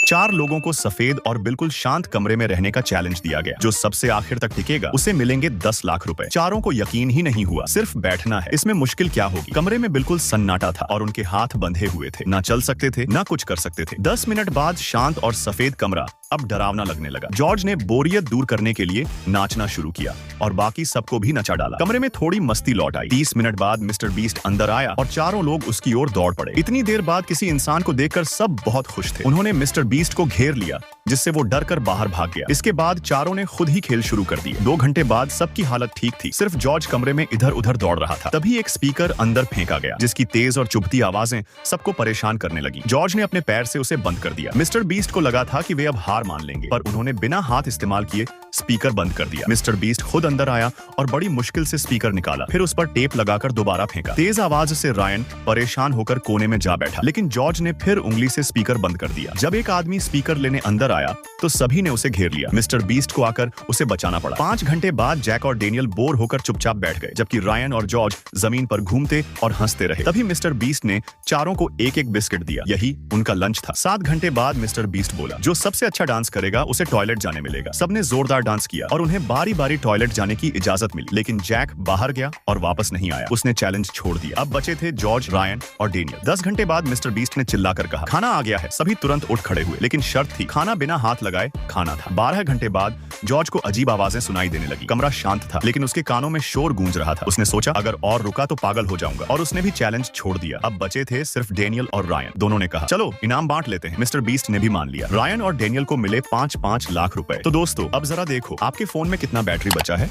4 लोगों को सफेद और बिल्कुल शांत कमरे में रहने का चैलेंज दिया गया। जो सबसे आखिर तक टिकेगा उसे मिलेंगे 10 लाख रुपए। चारों को यकीन ही नहीं हुआ, सिर्फ बैठना है, इसमें मुश्किल क्या होगी। कमरे में बिल्कुल सन्नाटा था और उनके हाथ बंधे हुए थे, ना चल सकते थे ना कुछ कर सकते थे। 10 मिनट बाद शांत और सफेद कमरा अब डरावना लगने लगा। जॉर्ज ने बोरियत दूर करने के लिए नाचना शुरू किया और बाकी सबको भी नचा डाला। कमरे में थोड़ी मस्ती लौट आई। 30 मिनट बाद मिस्टर बीस्ट अंदर आया और चारों लोग उसकी ओर दौड़ पड़े। इतनी देर बाद किसी इंसान को देखकर सब बहुत खुश थे। उन्होंने मिस्टर बीस्ट को घेर लिया, जिससे वो डर कर बाहर भाग गया। इसके बाद चारों ने खुद ही खेल शुरू कर दिए। 2 घंटे बाद सबकी हालत ठीक थी, सिर्फ जॉर्ज कमरे में इधर उधर दौड़ रहा था। तभी एक स्पीकर अंदर फेंका गया, जिसकी तेज और चुभती आवाजें सबको परेशान करने लगी। जॉर्ज ने अपने पैर से उसे बंद कर दिया। मिस्टर बीस्ट को लगा था कि वे अब हार मान लेंगे, पर उन्होंने बिना हाथ इस्तेमाल किए स्पीकर बंद कर दिया। मिस्टर बीस्ट खुद अंदर आया और बड़ी मुश्किल से स्पीकर निकाला, फिर उस पर टेप लगाकर दोबारा फेंका। तेज आवाज से रायन परेशान होकर कोने में जा बैठा, लेकिन जॉर्ज ने फिर उंगली से स्पीकर बंद कर दिया। जब एक आदमी स्पीकर लेने अंदर आया तो सभी ने उसे घेर लिया। मिस्टर बीस्ट को आकर उसे बचाना पड़ा। 5 घंटे बाद जैक और डेनियल बोर होकर चुपचाप बैठ गए, जबकि रायन और जॉर्ज जमीन पर घूमते और हंसते रहे। तभी मिस्टर बीस्ट ने चारों को एक एक बिस्किट दिया, यही उनका लंच था। 7 घंटे बाद मिस्टर बीस्ट बोला, जो सबसे अच्छा डांस करेगा उसे टॉयलेट जाने मिलेगा। सबने जोरदार डांस किया और उन्हें बारी बारी टॉयलेट जाने की इजाजत मिली, लेकिन जैक बाहर गया और वापस नहीं आया। उसने चैलेंज छोड़ दिया। अब बचे थे जॉर्ज, रायन और डेनियल। 10 घंटे बाद मिस्टर बीस्ट ने चिल्लाकर कहा, खाना आ गया है। सभी तुरंत उठ खड़े हुए, लेकिन शर्त थी, खाना बिना हाथ लगाए खाना था। 12 घंटे बाद जॉर्ज को अजीब आवाजें सुनाई देने लगी। कमरा शांत था, लेकिन उसके कानों में शोर गूंज रहा था। उसने सोचा, अगर और रुका तो पागल हो जाऊंगा, और उसने भी चैलेंज छोड़ दिया। अब बचे थे सिर्फ डेनियल और रायन। दोनों ने कहा, चलो इनाम बांट लेते हैं। मिस्टर बीस्ट ने भी मान लिया। रायन और डेनियल को मिले 5-5 लाख रुपए। तो दोस्तों, अब जरा देखो आपके फोन में कितना बैटरी बचा है।